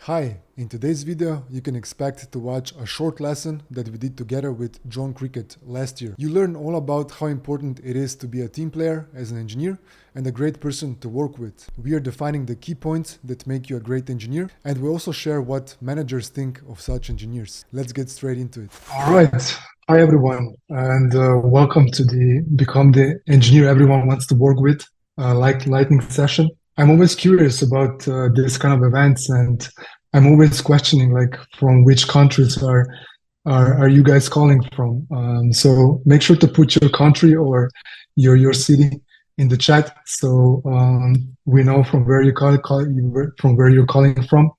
Hi, in today's video you can expect to watch a short lesson that we did together with John Crickett last year. You learn all about how important it is to be a team player as an engineer and a great person to work with. We are defining the key points that make you a great engineer, and we also share what managers think of such engineers. Let's get straight into it. All right. Hi, everyone, and welcome to the Become the Engineer Everyone Wants to Work With lightning session. I'm always curious about this kind of events, and I'm always questioning, like, from which countries are you guys calling from? So make sure to put your country or your city in the chat, so we know from where from where you're calling from.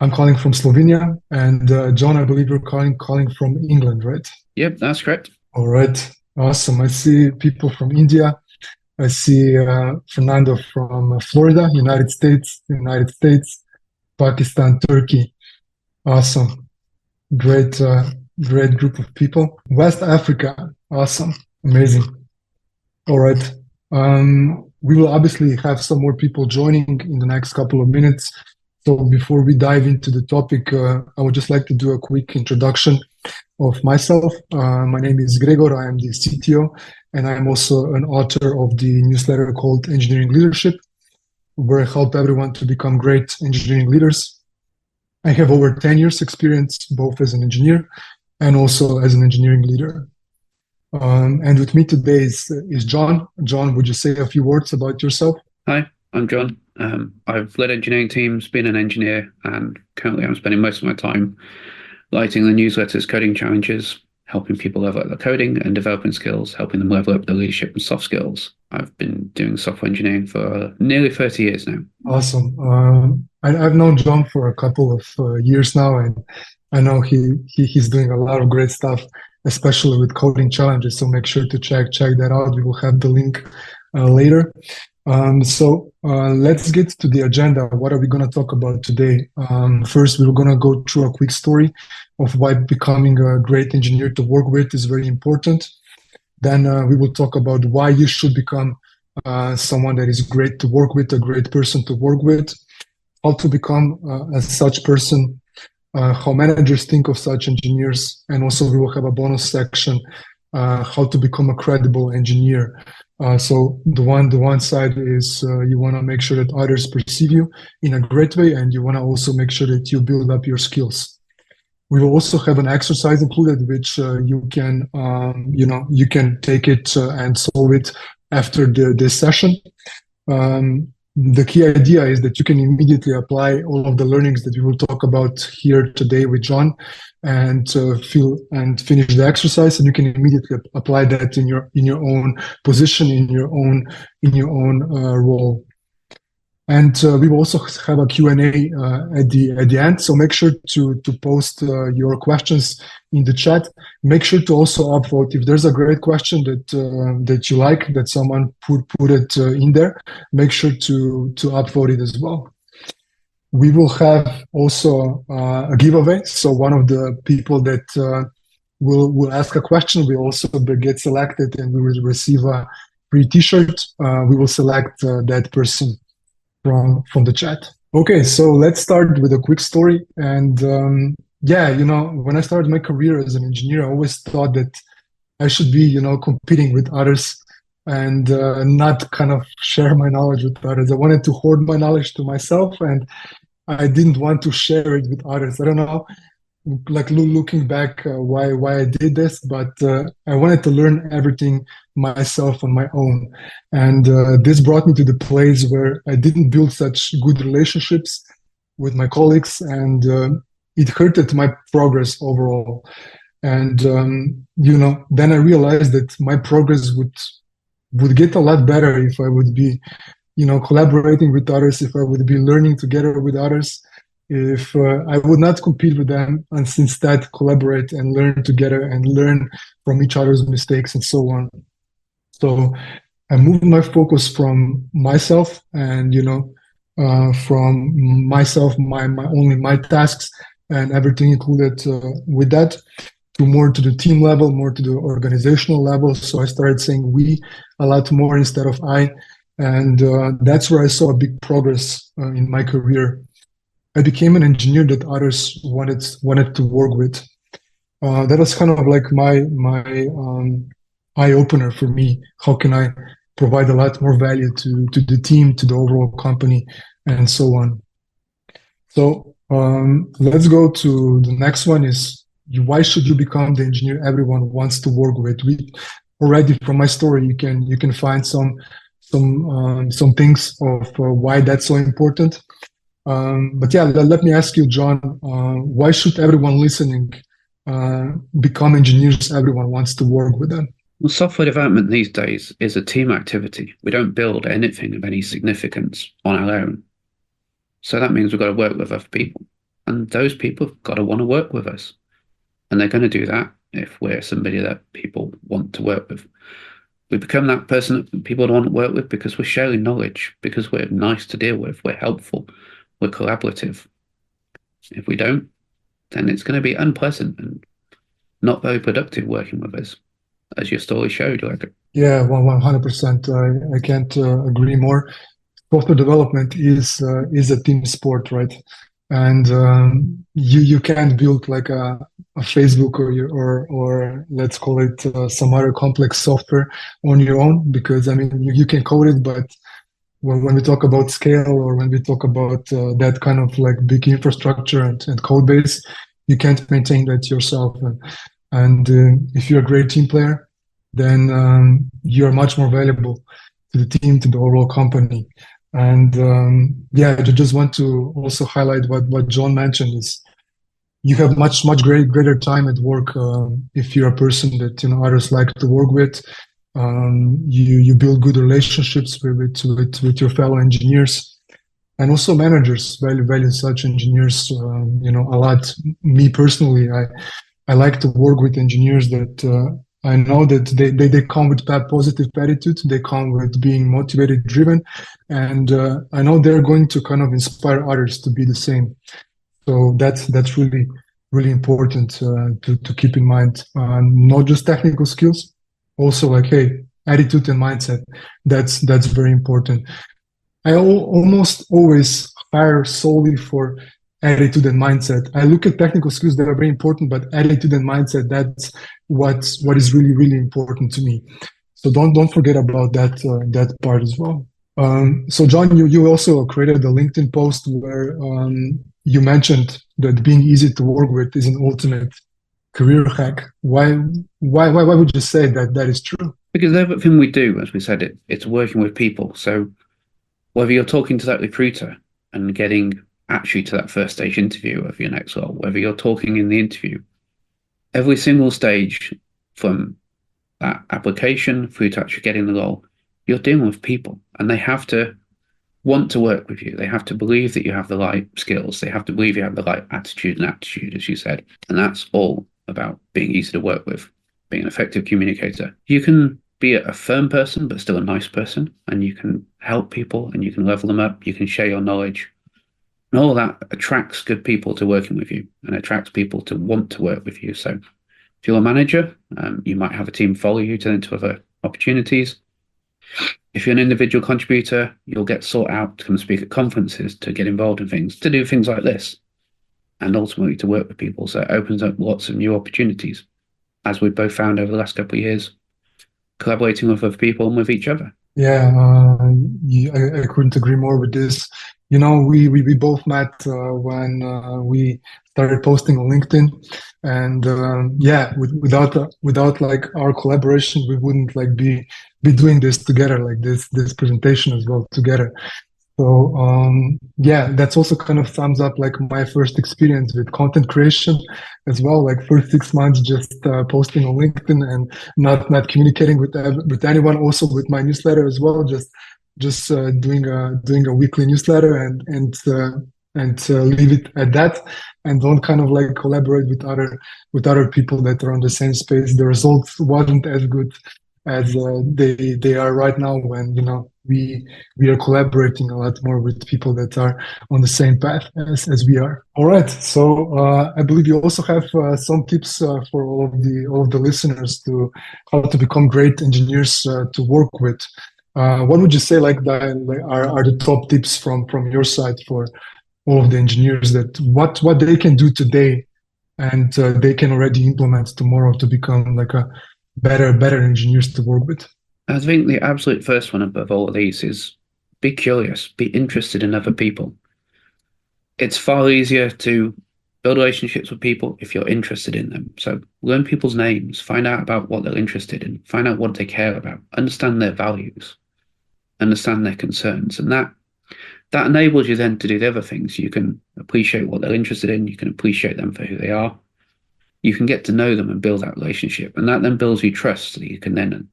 I'm calling from Slovenia, and John, I believe you're calling from England, right? Yep, that's correct. All right, awesome. I see people from India. I see Fernando from Florida, United States, Pakistan, Turkey. Awesome, great group of people. West Africa, awesome, amazing. All right, we will obviously have some more people joining in the next couple of minutes. So before we dive into the topic, I would just like to do a quick introduction of myself. My name is Gregor. I am the CTO, and I'm also an author of the newsletter called Engineering Leadership, where I help everyone to become great engineering leaders. I have over 10 years experience, both as an engineer and also as an engineering leader. And with me today is John. John, would you say a few words about yourself? Hi, I'm John. I've led engineering teams, been an engineer, and currently I'm spending most of my time writing the newsletters, coding challenges, helping people level up their coding and developing skills, helping them level up their leadership and soft skills. I've been doing software engineering for nearly 30 years now. Awesome. I've known John for a couple of years now, and I know he's doing a lot of great stuff, especially with coding challenges. So make sure to check that out. We will have the link later. So let's get to the agenda. What are we going to talk about today? First, we're going to go through a quick story of why becoming a great engineer to work with is very important. Then we will talk about why you should become someone that is great to work with, a great person to work with, how to become a such person, how managers think of such engineers, and also we will have a bonus section, how to become a credible engineer. So the one side is you want to make sure that others perceive you in a great way, and you want to also make sure that you build up your skills. We will also have an exercise included, which you can take it and solve it after this session. The key idea is that you can immediately apply all of the learnings that we will talk about here today with John, and finish the exercise, and you can immediately apply that in your own position, in your own role. And we will also have a Q&A at the end. So make sure to post your questions in the chat. Make sure to also upvote if there's a great question that you like, that someone put it in there. Make sure to upvote it as well. We will have also a giveaway. So one of the people that will ask a question will also get selected, and we will receive a free t-shirt. We will select that person from the chat. Okay, so let's start with a quick story. And when I started my career as an engineer, I always thought that I should be, competing with others and not kind of share my knowledge with others. I wanted to hoard my knowledge to myself, and I didn't want to share it with others. I don't know, like looking back, why I did this, but I wanted to learn everything myself on my own. And this brought me to the place where I didn't build such good relationships with my colleagues, and it hurted my progress overall. And then I realized that my progress would get a lot better if I would be collaborating with others, if I would be learning together with others, if I would not compete with them, and instead collaborate and learn together and learn from each other's mistakes and so on. So I moved my focus from myself and, from myself, only my tasks and everything included with that, to more to the team level, more to the organizational level. So I started saying we a lot more instead of I. And that's where I saw a big progress in my career. I became an engineer that others wanted to work with. That was kind of like my eye opener for me. How can I provide a lot more value to the team, to the overall company, and so on. So let's go to the next one. Is why should you become the engineer everyone wants to work with? We already, from my story, you can find some things of why that's so important. But yeah, let me ask you, John, why should everyone listening become engineers everyone wants to work with them? Well, software development these days is a team activity. We don't build anything of any significance on our own. So that means we've got to work with other people. And those people have got to want to work with us. And they're going to do that if we're somebody that people want to work with. We become that person that people want to work with because we're sharing knowledge, because we're nice to deal with, we're helpful, we're collaborative. If we don't, then it's going to be unpleasant and not very productive working with us, as your story showed. Yeah, 100%. I can't agree more. Software development is a team sport, right? And you can't build like a Facebook or let's call it some other complex software on your own, because I mean you can code it, but when we talk about scale or when we talk about that kind of like big infrastructure and code base, you can't maintain that yourself. And if you're a great team player, then you're much more valuable to the team, to the overall company. And yeah, I just want to also highlight what John mentioned is you have much greater time at work if you're a person that others like to work with. You build good relationships with your fellow engineers, and also managers value such engineers a lot. Me personally, I like to work with engineers that I know that they come with that positive attitude. They come with being motivated, driven, and I know they're going to kind of inspire others to be the same. So that's really important to keep in mind. Not just technical skills, also like attitude and mindset. That's very important. I almost always hire solely for attitude and mindset. I look at technical skills that are very important, but attitude and mindset, that's what is really important to me. So don't forget about that part as well. So John, you also created a LinkedIn post where you mentioned that being easy to work with is an ultimate career hack. Why would you say that is true? Because everything we do, as we said, it's working with people. So whether you're talking to that recruiter and getting actually to that first stage interview of your next role, whether you're talking in the interview, every single stage from that application through to actually getting the role, you're dealing with people, and they have to want to work with you. They have to believe that you have the right skills. They have to believe you have the right attitude and aptitude, as you said. And that's all about being easy to work with, being an effective communicator. You can be a firm person, but still a nice person, and you can help people and you can level them up. You can share your knowledge. And all that attracts good people to working with you and attracts people to want to work with you. So if you're a manager, you might have a team follow you into other opportunities. If you're an individual contributor, you'll get sought out to come speak at conferences, to get involved in things, to do things like this, and ultimately to work with people. So it opens up lots of new opportunities, as we've both found over the last couple of years, collaborating with other people and with each other. Yeah, I couldn't agree more with this. We both met when we started posting on LinkedIn, and yeah, without like our collaboration, we wouldn't like be doing this together, like this presentation as well together. So yeah, that's also kind of sums up like my first experience with content creation as well. Like first 6 months just posting on LinkedIn and not communicating with anyone. Also with my newsletter as well, just doing a weekly newsletter and leave it at that, and don't kind of like collaborate with other people that are on the same space. The results wasn't as good as they are right now when we are collaborating a lot more with people that are on the same path as we are. All right, so I believe you also have some tips for all of the listeners to how to become great engineers to work with. What would you say are the top tips from your side for all of the engineers that what they can do today, and they can already implement tomorrow to become like a better engineers to work with. I think the absolute first one above all of these is be curious, be interested in other people. It's far easier to build relationships with people if you're interested in them. So learn people's names, find out about what they're interested in, find out what they care about, understand their values, understand their concerns. And that enables you then to do the other things. You can appreciate what they're interested in, you can appreciate them for who they are. You can get to know them and build that relationship. And that then builds you trust so that you can then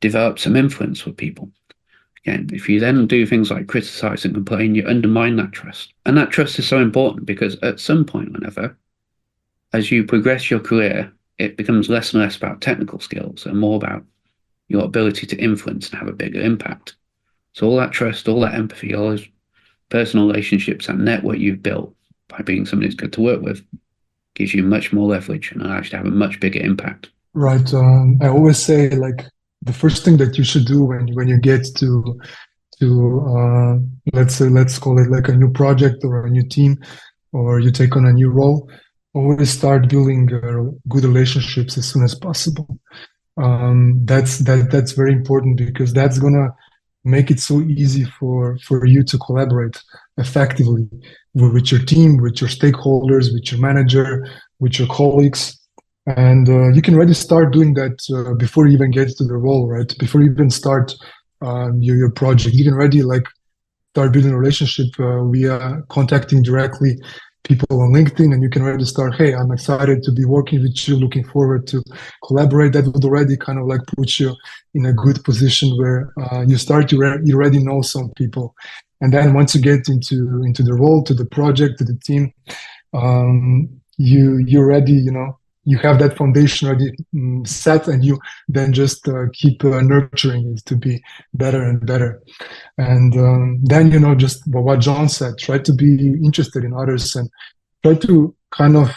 develop some influence with people. Again, if you then do things like criticize and complain, you undermine that trust. And that trust is so important because at some point or another, as you progress your career, it becomes less and less about technical skills and more about your ability to influence and have a bigger impact. So all that trust, all that empathy, all those personal relationships and network you've built by being somebody who's good to work with gives you much more leverage and allows you to have a much bigger impact. Right. I always say, like, the first thing that you should do when you get to let's call it like a new project or a new team, or you take on a new role, always start building good relationships as soon as possible. That's very important because that's gonna make it so easy for you to collaborate effectively with your team, with your stakeholders, with your manager, with your colleagues. And you can already start doing that before you even get to the role, right? Before you even start your project, you can already like start building a relationship via contacting directly people on LinkedIn, and you can already start, hey, I'm excited to be working with you, looking forward to collaborate. That would already kind of like put you in a good position where you already know some people. And then once you get into the role, to the project, to the team, you already, you have that foundation already set, and you then just keep nurturing it to be better and better. And then, just what John said, try to be interested in others and try to kind of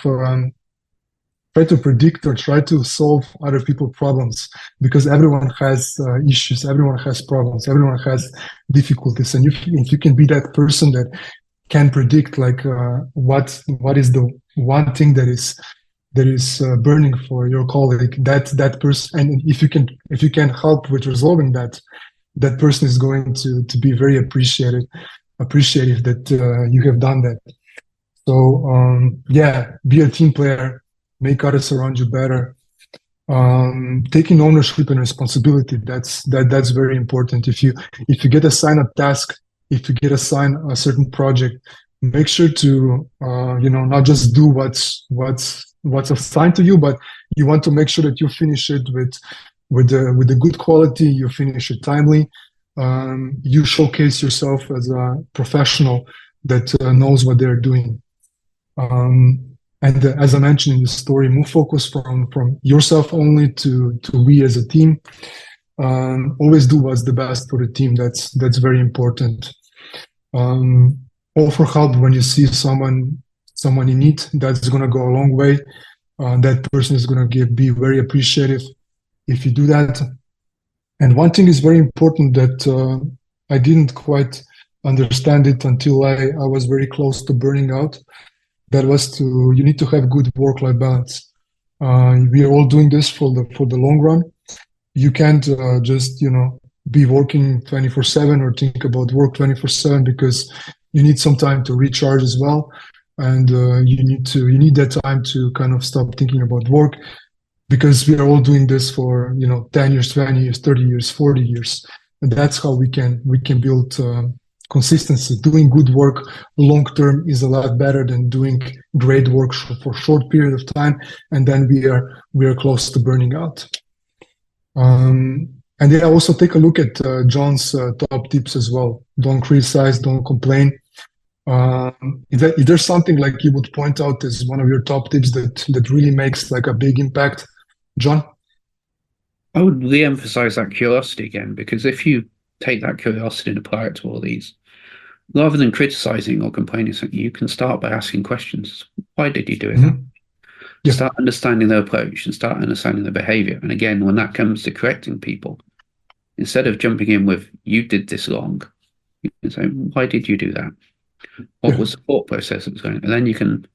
try to predict or try to solve other people's problems, because everyone has issues, everyone has problems, everyone has difficulties. And if you can be that person that can predict like what is the one thing that is burning for your colleague, that person, and if you can help with resolving that person is going to be very appreciative that you have done that. So be a team player, make others around you better. Taking ownership and responsibility, that's very important. If you get assigned a task, if you get assigned a certain project, make sure to not just do what's assigned to you, but you want to make sure that you finish it with a good quality, you finish it timely, you showcase yourself as a professional that knows what they're doing. And as I mentioned in the story, move focus from yourself only to we as a team. Always do what's the best for the team. That's very important. Offer help when you see someone in need. That's going to go a long way. That person is going to be very appreciative if you do that. And one thing is very important that I didn't quite understand it until I was very close to burning out. That was you need to have good work-life balance. We are all doing this for the long run. You can't just be working 24/7 or think about work 24/7, because you need some time to recharge as well, and you need that time to kind of stop thinking about work, because we are all doing this for 10 years, 20 years, 30 years, 40 years, and that's how we can build consistency. Doing good work long term is a lot better than doing great work for a short period of time, and then we are close to burning out. And then also take a look at John's top tips as well. Don't criticize, don't complain. Is there something like you would point out as one of your top tips that really makes like a big impact, John? I would re-emphasize that curiosity again, because if you take that curiosity and apply it to all these, rather than criticizing or complaining something, you can start by asking questions. Why did you do it? Mm-hmm. Yeah. Start understanding their approach and start understanding their behavior. And again, when that comes to correcting people, instead of jumping in with, you did this wrong, you can say, why did you do that? What was the thought process that was going on? And then you can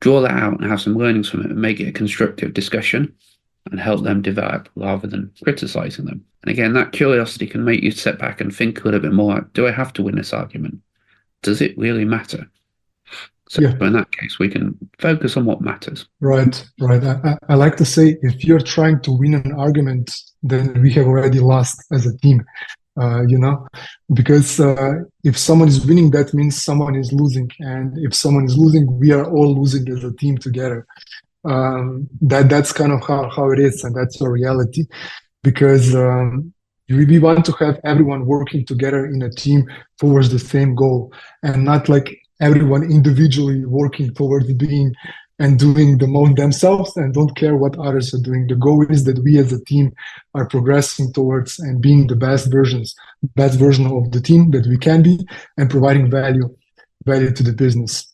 draw that out and have some learnings from it and make it a constructive discussion and help them develop rather than criticizing them. And again, that curiosity can make you step back and think a little bit more like, do I have to win this argument? Does it really matter? So in that case, we can focus on what matters. Right. I like to say, if you're trying to win an argument, then we have already lost as a team, because if someone is winning, that means someone is losing. And if someone is losing, we are all losing as a team together. That's kind of how it is. And that's our reality, because we want to have everyone working together in a team towards the same goal, and not like everyone individually working towards being and doing the most themselves and don't care what others are doing. The goal is that we as a team are progressing towards and being the best version of the team that we can be, and providing value to the business.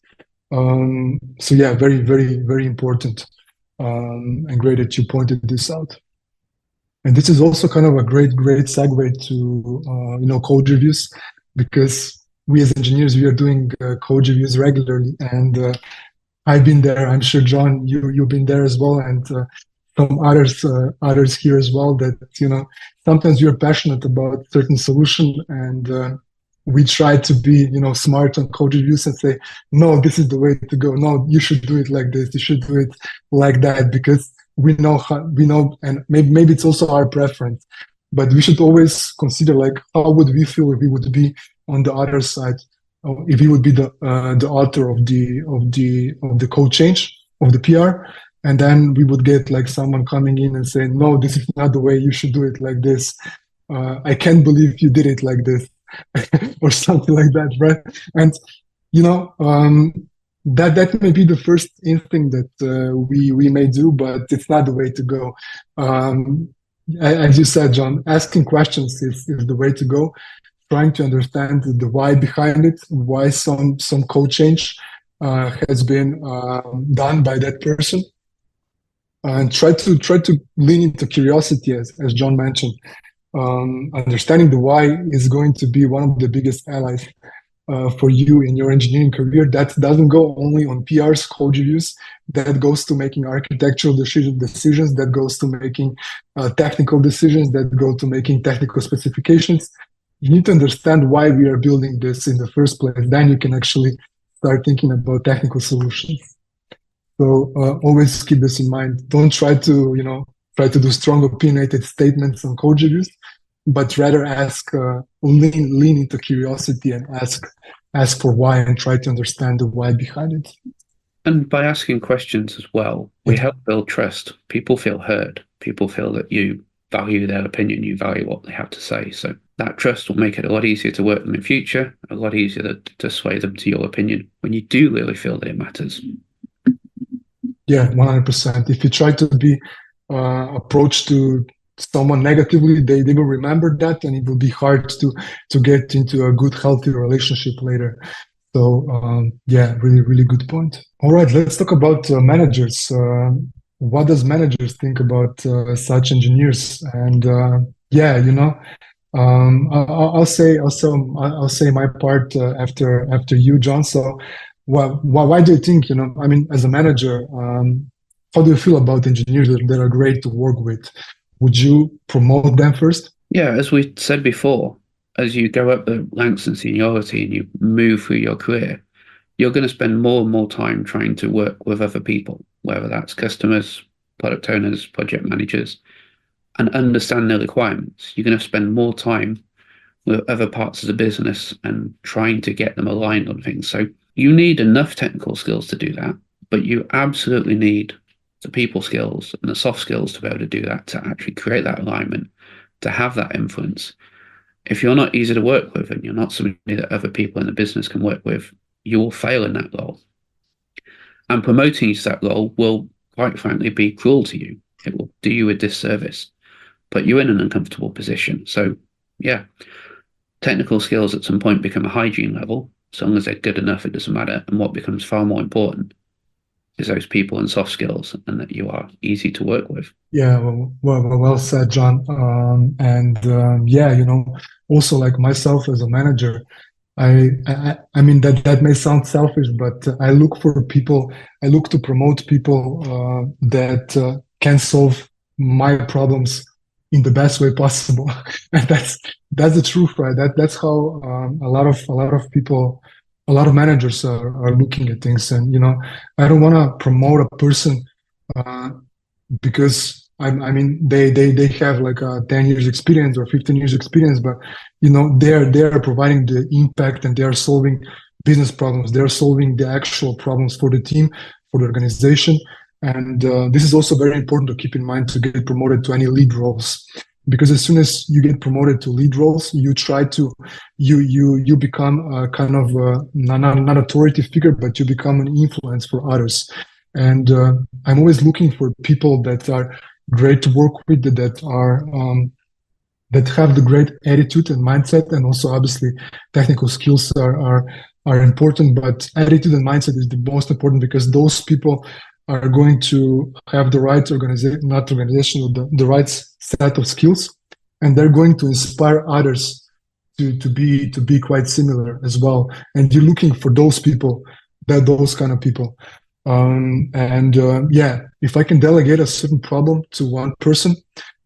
So yeah, very, very, very important, and great that you pointed this out. And this is also kind of a great segue to code reviews, because we as engineers, we are doing code reviews regularly, and I've been there. I'm sure, John, you've been there as well, and some others here as well. That sometimes you're passionate about certain solution, and we try to be smart on code reviews and say, no, this is the way to go. No, you should do it like this. You should do it like that, because we know, and maybe it's also our preference, but we should always consider like, how would we feel if we would be on the other side, if he would be the author of the code change of the PR, and then we would get like someone coming in and saying, no, this is not the way, you should do it like this. I can't believe you did it like this, or something like that, right? And that may be the first instinct that we may do, but it's not the way to go. As you said, John, asking questions is the way to go. Trying to understand the why behind it, why some code change has been done by that person, and try to lean into curiosity, as John mentioned. Understanding the why is going to be one of the biggest allies for you in your engineering career. That doesn't go only on PRs, code reviews. That goes to making architectural decisions. That goes to making technical decisions. That go to making technical specifications. You need to understand why we are building this in the first place. Then you can actually start thinking about technical solutions. So always keep this in mind. Don't try to do strong opinionated statements on code reviews, but rather lean into curiosity and ask for why, and try to understand the why behind it. And by asking questions as well, we help build trust. People feel heard. People feel that you value their opinion, you value what they have to say. So that trust will make it a lot easier to work with them in future, a lot easier to sway them to your opinion when you do really feel that it matters. Yeah, 100%. If you try to be approached to someone negatively, they will remember that, and it will be hard to get into a good, healthy relationship later. So yeah, really, really good point. All right, let's talk about managers. What does managers think about such engineers? And I'll say my part after you, John. So, why do you think? As a manager, how do you feel about engineers that are great to work with? Would you promote them first? Yeah, as we said before, as you go up the ranks in seniority and you move through your career, you're going to spend more and more time trying to work with other people, whether that's customers, product owners, project managers, and understand their requirements. You're going to spend more time with other parts of the business and trying to get them aligned on things. So you need enough technical skills to do that, but you absolutely need the people skills and the soft skills to be able to do that, to actually create that alignment, to have that influence. If you're not easy to work with and you're not somebody that other people in the business can work with, you will fail in that role. And promoting you to that role will, quite frankly, be cruel to you. It will do you a disservice, put you in an uncomfortable position. So yeah, technical skills at some point become a hygiene level. As long as they're good enough, it doesn't matter. And what becomes far more important is those people and soft skills, and that you are easy to work with. Yeah, well said, John. Also like myself as a manager, I mean that may sound selfish, but I look for people. I look to promote people that can solve my problems in the best way possible. And that's the truth, right? That's how a lot of people, a lot of managers are looking at things. And I don't want to promote a person uh, because I mean they have like a 10 years experience or 15 years experience, but they're providing the impact, and they are solving business problems. They're solving the actual problems for the team, for the organization. And this is also very important to keep in mind to get promoted to any lead roles, because as soon as you get promoted to lead roles, you try to you become a kind of not authority figure, but you become an influence for others. And I'm always looking for people that are great to work with, that are that have the great attitude and mindset, and also obviously technical skills are important, but attitude and mindset is the most important, because those people are going to have the right the right set of skills, and they're going to inspire others to be quite similar as well. And you're looking for those people, those kind of people. Yeah, if I can delegate a certain problem to one person,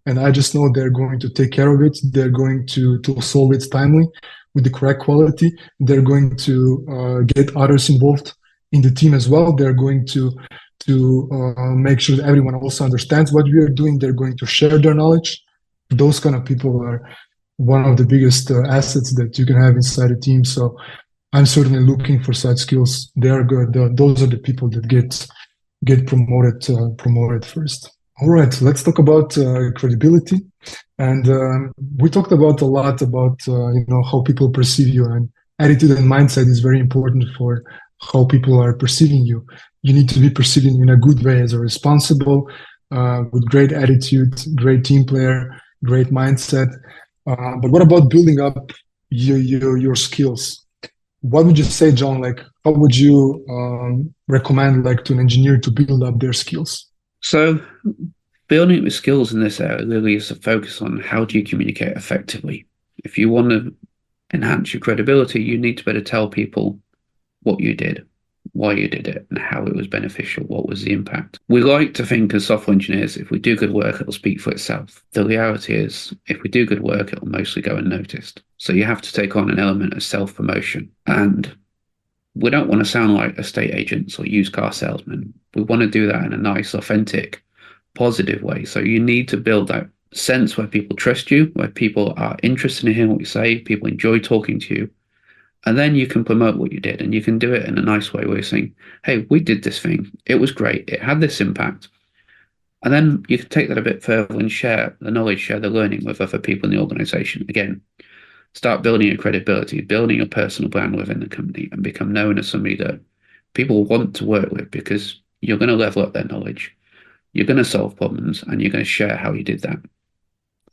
and I just know they're going to take care of it, they're going to solve it timely with the correct quality, they're going to get others involved in the team as well, they're going to make sure that everyone also understands what we are doing, they're going to share their knowledge. Those kind of people are one of the biggest assets that you can have inside a team. So I'm certainly looking for such skills. They are good. Those are the people that get promoted first. All right, let's talk about credibility. And we talked about a lot about how people perceive you, and attitude and mindset is very important for how people are perceiving you. You need to be perceived in a good way as a responsible, with great attitude, great team player, great mindset. But what about building up your skills? What would you say, John? Like, how would you recommend, like, to an engineer to build up their skills? So, building up your skills in this area really is a focus on how do you communicate effectively. If you want to enhance your credibility, you need to better tell people what you did, why you did it, and how it was beneficial, what was the impact. We like to think as software engineers, if we do good work, it'll speak for itself. The reality is, if we do good work, it'll mostly go unnoticed. So you have to take on an element of self-promotion. And we don't want to sound like estate agents or used car salesmen. We want to do that in a nice, authentic, positive way. So you need to build that sense where people trust you, where people are interested in hearing what you say, people enjoy talking to you. And then you can promote what you did, and you can do it in a nice way where you're saying, hey, we did this thing. It was great. It had this impact. And then you can take that a bit further and share the knowledge, share the learning with other people in the organization. Again, start building your credibility, building a personal brand within the company, and become known as somebody that people want to work with, because you're going to level up their knowledge. You're going to solve problems, and you're going to share how you did that.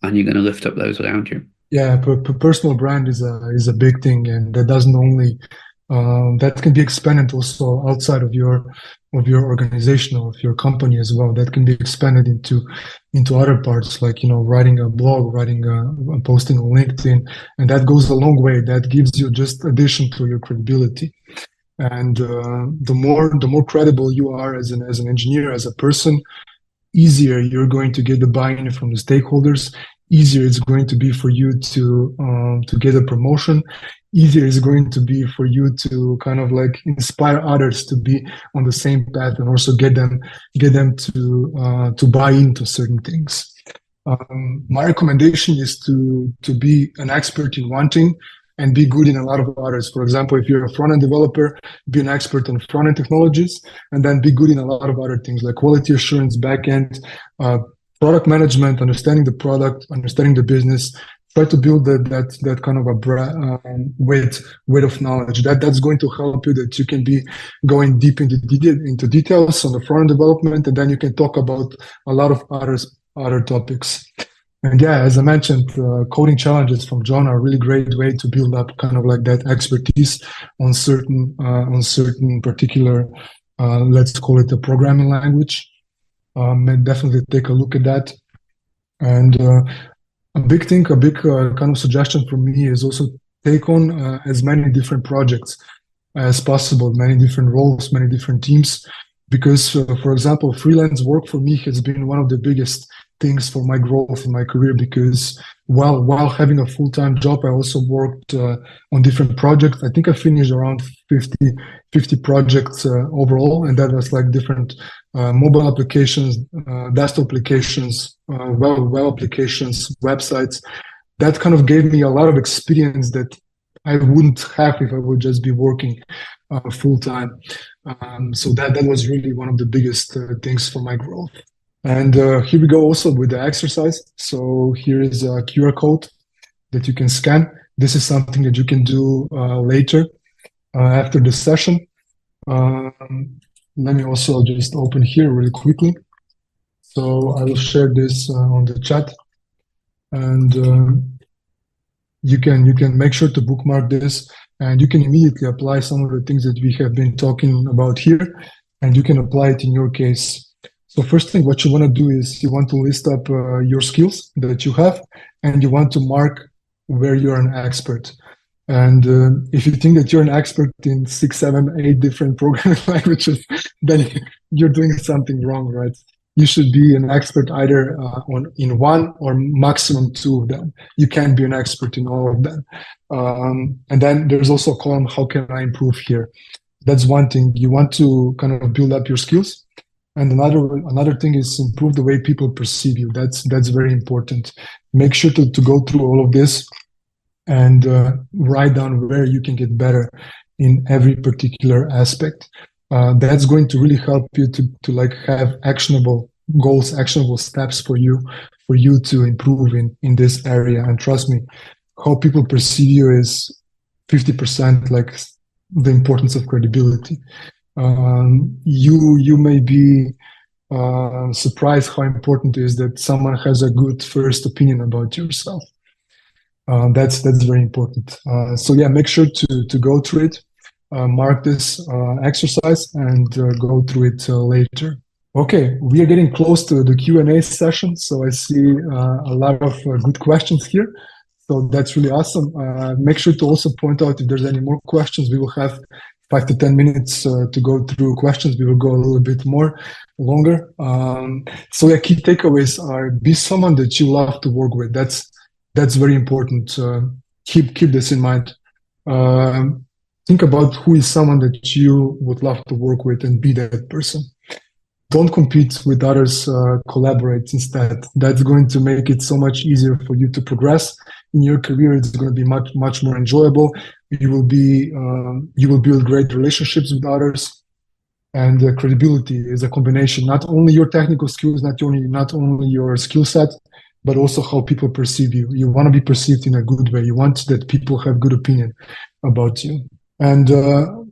And you're going to lift up those around you. Yeah, personal brand is a big thing, and that doesn't only that can be expanded also outside of your organization or of your company as well. That can be expanded into other parts, like writing a blog, posting on LinkedIn, and that goes a long way. That gives you just addition to your credibility. And the more credible you are as an engineer, as a person, easier you're going to get the buy-in from the stakeholders. Easier it's going to be for you to get a promotion. Easier it's going to be for you to kind of like inspire others to be on the same path, and also get them to buy into certain things. My recommendation is to be an expert in one thing and be good in a lot of others. For example, if you're a front-end developer, be an expert in front-end technologies, and then be good in a lot of other things like quality assurance, back-end, product management, understanding the product, understanding the business. Try to build that kind of a weight of knowledge. That's going to help you, that you can be going deep into details on the front-end development, and then you can talk about a lot of other topics. And yeah, as I mentioned, coding challenges from John are a really great way to build up kind of like that expertise on certain particular, let's call it a programming language. Definitely take a look at that. And a big kind of suggestion from me is also take on as many different projects as possible, many different roles, many different teams. Because, for example, freelance work for me has been one of the biggest things for my growth in my career. Because while having a full-time job, I also worked on different projects. I think I finished around 50 projects overall, and that was like different mobile applications, desktop applications, web applications, websites. That kind of gave me a lot of experience that I wouldn't have if I would just be working full time. So that was really one of the biggest things for my growth. And here we go also with the exercise. So here is a QR code that you can scan. This is something that you can do later after the session. Let me also just open here really quickly. So I will share this on the chat, and you can make sure to bookmark this, and you can immediately apply some of the things that we have been talking about here, and you can apply it in your case. So first thing, what you want to do is you want to list up your skills that you have, and you want to mark where you're an expert. And if you think that you're an expert in 6, 7, 8 different programming languages, then you're doing something wrong, right? You should be an expert either in one or maximum 2 of them. You can't be an expert in all of them. And then there's also a column, how can I improve here? That's one thing. You want to kind of build up your skills. And another thing is improve the way people perceive you. That's very important. Make sure to go through all of this and write down where you can get better in every particular aspect. That's going to really help you to like have actionable goals, actionable steps for you to improve in this area. And trust me, how people perceive you is 50% like the importance of credibility. You may be surprised how important it is that someone has a good first opinion about yourself. That's very important. So yeah, make sure to go through it, mark this exercise, and go through it later. Okay, we are getting close to the Q&A session, so I see a lot of good questions here. So that's really awesome. Make sure to also point out if there's any more questions. We will have 5 to 10 minutes to go through questions. We will go a little bit longer. So yeah, key takeaways are: be someone that you love to work with. That's very important. Keep this in mind. Think about who is someone that you would love to work with and be that person. Don't compete with others, collaborate instead. That's going to make it so much easier for you to progress in your career. It's going to be much more enjoyable. You will build great relationships with others. And credibility is a combination, not only your technical skills, not only your skill set, but also how people perceive you. You want to be perceived in a good way. You want that people have good opinion about you. And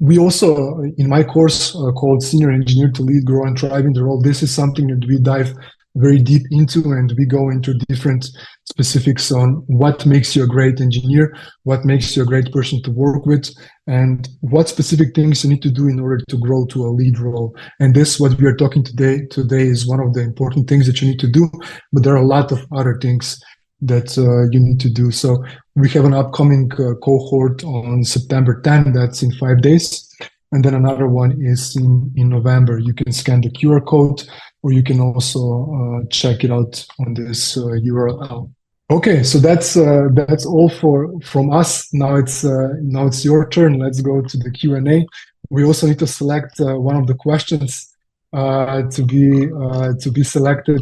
we also, in my course called Senior Engineer to Lead, Grow, and Thrive in the Role, this is something that we dive very deep into, and we go into different specifics on what makes you a great engineer, what makes you a great person to work with, and what specific things you need to do in order to grow to a lead role. And this, what we are talking today is one of the important things that you need to do, but there are a lot of other things that you need to do. So we have an upcoming cohort on September 10, that's in 5 days. And then another one is in November. You can scan the QR code, or you can also check it out on this URL. Okay, so that's all from us. Now it's your turn. Let's go to the Q&A. We also need to select one of the questions to be selected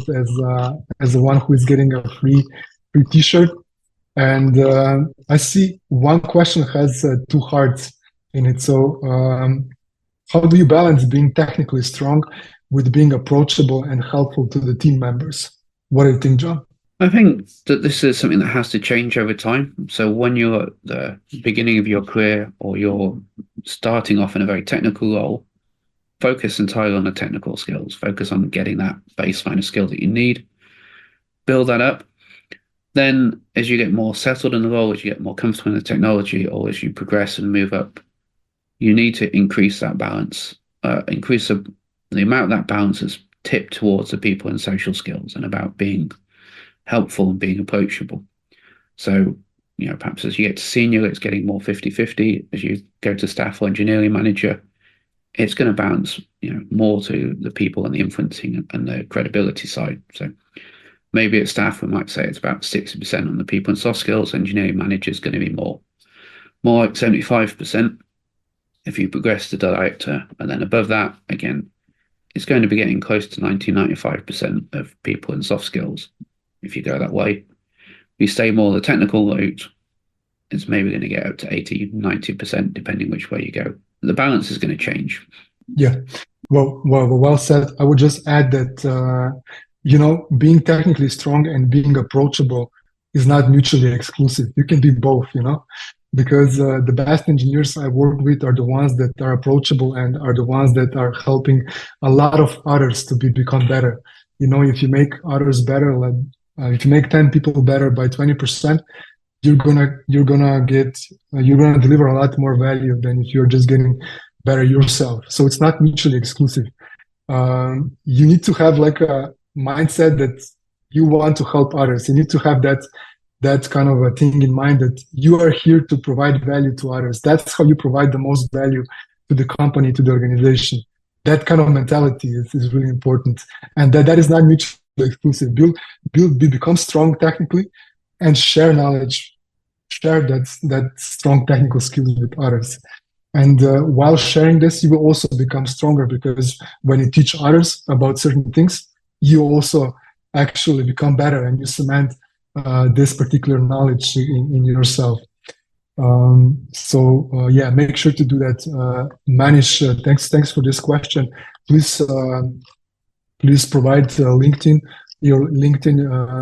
as the one who is getting a free T-shirt. And I see one question has 2 hearts in it. So how do you balance being technically strong with being approachable and helpful to the team members? What do you think, John? I think that this is something that has to change over time. So when you're at the beginning of your career, or you're starting off in a very technical role, focus entirely on the technical skills. Focus on getting that baseline of skill that you need. Build that up. Then as you get more settled in the role, as you get more comfortable in the technology, or as you progress and move up, you need to increase that balance, increase the amount that balance is tipped towards the people and social skills, and about being helpful and being approachable. So perhaps as you get to senior, it's getting more 50-50. As you go to staff or engineering manager, it's going to bounce, more to the people and the influencing and the credibility side. So maybe at staff, we might say it's about 60% on the people and soft skills. Engineering manager is going to be more like 75%. If you progress to director, and then above that, again, it's going to be getting close to 90-95% of people and soft skills if you go that way. If you stay more the technical route, it's maybe going to get up to 80-90%, depending which way you go. The balance is going to change. Yeah, well said. I would just add that being technically strong and being approachable is not mutually exclusive. You can be both, because the best engineers I work with are the ones that are approachable and are the ones that are helping a lot of others to become better. If you make others better, if you make 10 people better by 20%, you're gonna deliver a lot more value than if you're just getting better yourself. So it's not mutually exclusive. You need to have like a mindset that you want to help others. You need to have that kind of a thing in mind, that you are here to provide value to others. That's how you provide the most value to the company, to the organization. That kind of mentality is really important, and that is not mutually exclusive. Become strong technically, and share knowledge, share that strong technical skills with others. And while sharing this, you will also become stronger, because when you teach others about certain things, you also actually become better, and you cement this particular knowledge in yourself. Make sure to do that. Manish, thanks for this question. Please provide your LinkedIn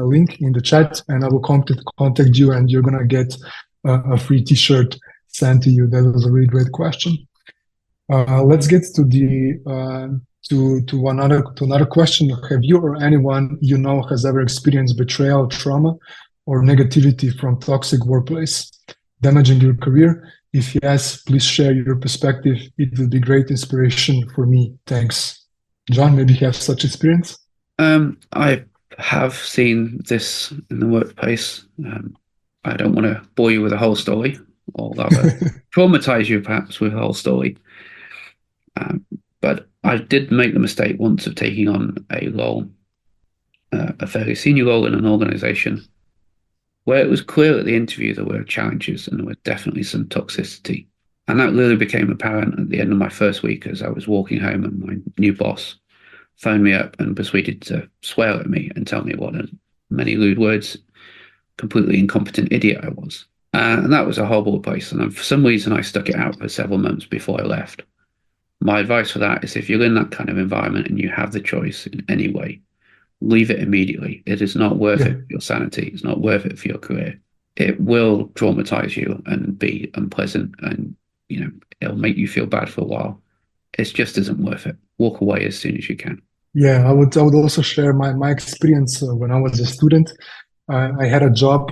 link in the chat, and I will contact you, and you're gonna get a free T-shirt sent to you. That was a really great question. Let's get to another question. Have you or anyone you know has ever experienced betrayal, trauma, or negativity from toxic workplace, damaging your career? If yes, please share your perspective. It will be great inspiration for me. Thanks. John, maybe you have such experience? I have seen this in the workplace. I don't want to bore you with a whole story, or rather traumatize you perhaps with a whole story. But I did make the mistake once of taking on a role, a fairly senior role in an organization, where it was clear at the interview there were challenges and there were definitely some toxicity. And that really became apparent at the end of my first week, as I was walking home and my new boss phoned me up and proceeded to swear at me and tell me what, in many lewd words, completely incompetent idiot I was. And that was a horrible place. And for some reason, I stuck it out for several months before I left. My advice for that is, if you're in that kind of environment and you have the choice in any way, leave it immediately. It is not worth it for your sanity. It's not worth it for your career. It will traumatize you and be unpleasant, and it'll make you feel bad for a while. It just isn't worth it. Walk away as soon as you can. Yeah, I would also share my experience when I was a student. I had a job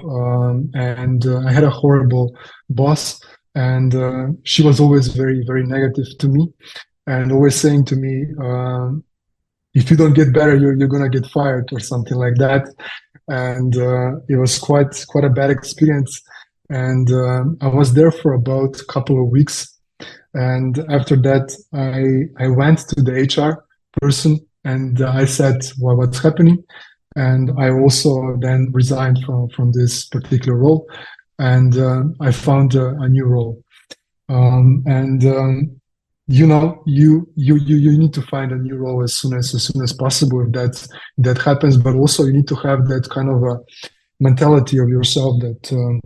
and I had a horrible boss, and she was always very, very negative to me, and always saying to me, if you don't get better, you're gonna get fired or something like that. And it was quite a bad experience. And I was there for about a couple of weeks. And after that, I went to the HR person and I said, well, what's happening? And I also then resigned from this particular role, and I found a new role. You need to find a new role as soon as possible if that happens. But also you need to have that kind of a mentality of yourself that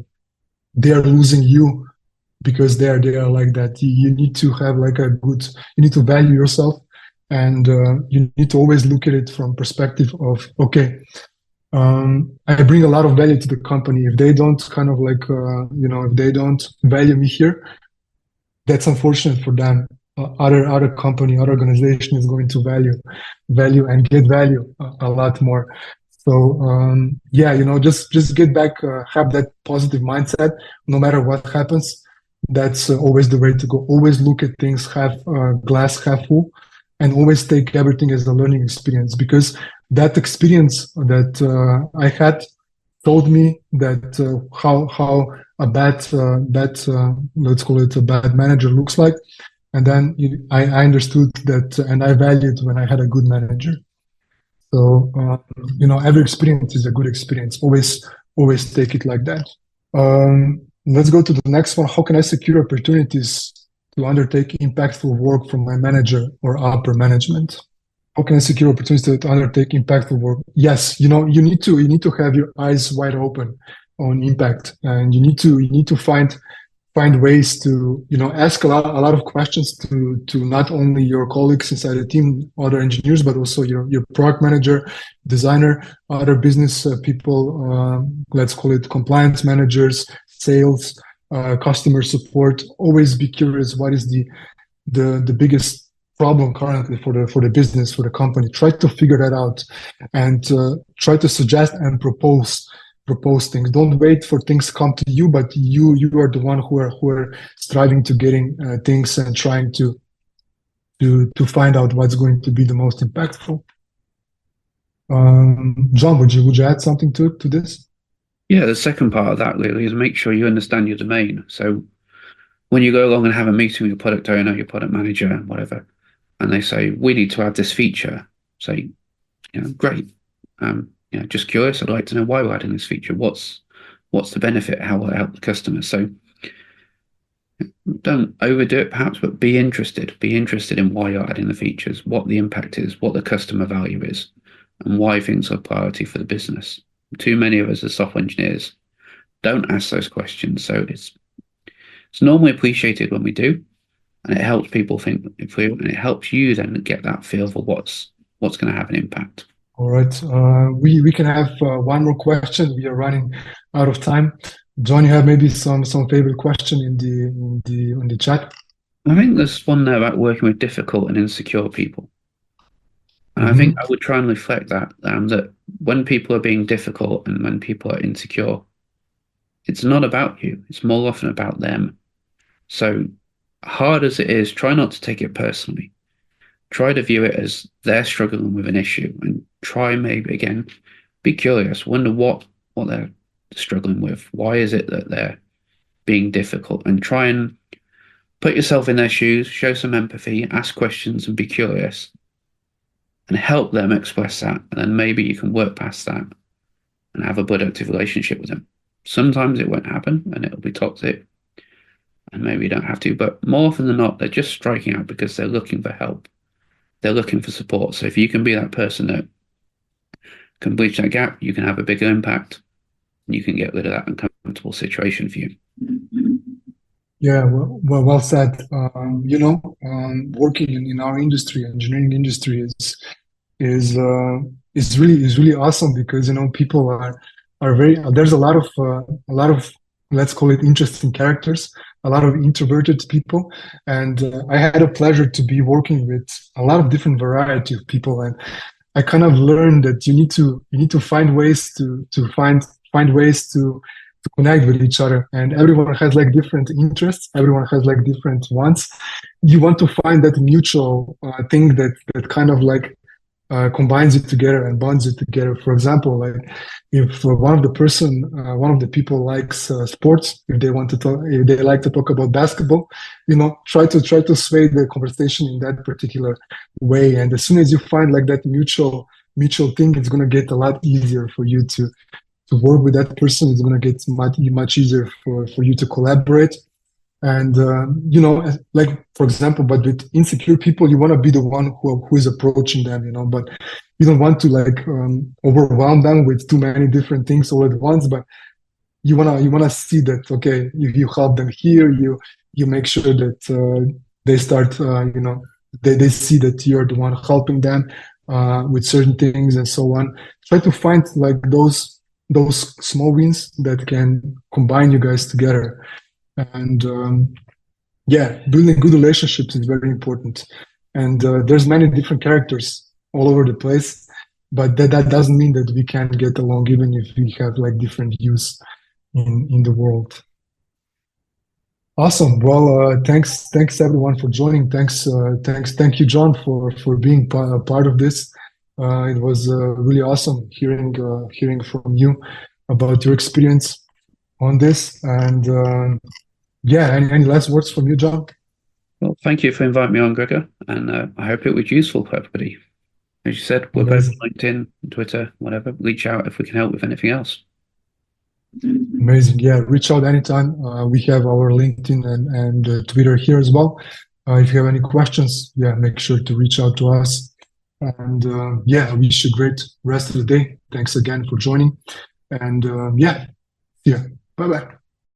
they are losing you because they are like that. You need to have you need to value yourself, and you need to always look at it from perspective of, okay, I bring a lot of value to the company. If they don't if they don't value me here, that's unfortunate for them. Other company, other organization is going to value and get value a lot more. So just get back, have that positive mindset no matter what happens. That's always the way to go. Always look at things glass half full, and always take everything as a learning experience, because that experience that I had told me that how let's call it a bad manager looks like. And then I understood that, and I valued when I had a good manager. So, every experience is a good experience. Always take it like that. Let's go to the next one. How can I secure opportunities to undertake impactful work from my manager or upper management? How can I secure opportunities to undertake impactful work? Yes, you need to have your eyes wide open on impact, and you need to find ways to ask a lot of questions to not only your colleagues inside the team, other engineers, but also your product manager, designer, other business people, let's call it compliance managers, sales, customer support. Always be curious, what is the biggest problem currently for the business, for the company. Try to figure that out, and try to suggest and propose things. Don't wait for things to come to you, but you are the one who are striving to getting things and trying to find out what's going to be the most impactful. John, would you add something to this? Yeah, the second part of that really is make sure you understand your domain. So when you go along and have a meeting with your product owner, your product manager, whatever, and they say, we need to add this feature, say, great. Just curious. I'd like to know why we're adding this feature. What's the benefit? How will it help the customer? So don't overdo it, perhaps, but be interested. Be interested in why you're adding the features, what the impact is, what the customer value is, and why things are a priority for the business. Too many of us as software engineers don't ask those questions. So it's normally appreciated when we do, and it helps people think through, and it helps you then get that feel for what's going to have an impact. All right, we can have one more question. We are running out of time. John, you have maybe some favorite question in the chat? I think there's one there about working with difficult and insecure people. And I think I would try and reflect that when people are being difficult and when people are insecure, it's not about you. It's more often about them. So hard as it is, try not to take it personally. Try to view it as they're struggling with an issue, and try maybe again, be curious, wonder what they're struggling with. Why is it that they're being difficult? And try and put yourself in their shoes, show some empathy, ask questions and be curious, and help them express that. And then maybe you can work past that and have a productive relationship with them. Sometimes it won't happen and it'll be toxic, and maybe you don't have to, but more often than not, they're just striking out because they're looking for help. They're looking for support. So if you can be that person that can bridge that gap, you can have a bigger impact, and you can get rid of that uncomfortable situation for you. Yeah, well said. Working in our industry, engineering industry, is really awesome, because people are very. There's a lot of let's call it interesting characters, a lot of introverted people, and I had a pleasure to be working with a lot of different variety of people, and I kind of learned that you need to find ways to find ways to connect with each other, and everyone has like different interests, everyone has like different wants. You want to find that mutual thing that kind of like combines it together and bonds it together. For example, like if one of the people likes sports, if they like to talk about basketball, try to sway the conversation in that particular way. And as soon as you find like that mutual thing, it's going to get a lot easier for you to work with that person. It's going to get much easier for you to collaborate. And like for example, but with insecure people, you want to be the one who is approaching them, but you don't want to like overwhelm them with too many different things all at once. But you wanna see that, okay, if you help them here, you make sure that they start they see that you're the one helping them with certain things and so on. Try to find like those small wins that can combine you guys together. And building good relationships is very important. And there's many different characters all over the place, but that doesn't mean that we can't get along, even if we have like different views in the world. Awesome. Well, thanks everyone for joining. Thank you, John, for being part of this. It was really awesome hearing from you about your experience. on this. And yeah, any last words from you, John? Well, thank you for inviting me on, Gregor, and I hope it was useful for everybody. As you said, we're both on LinkedIn, Twitter, whatever. Reach out if we can help with anything else. Amazing. Yeah, reach out anytime. We have our LinkedIn and Twitter here as well. If you have any questions, yeah, make sure to reach out to us. And yeah, I wish you a great rest of the day. Thanks again for joining. And yeah, see ya. Bye-bye.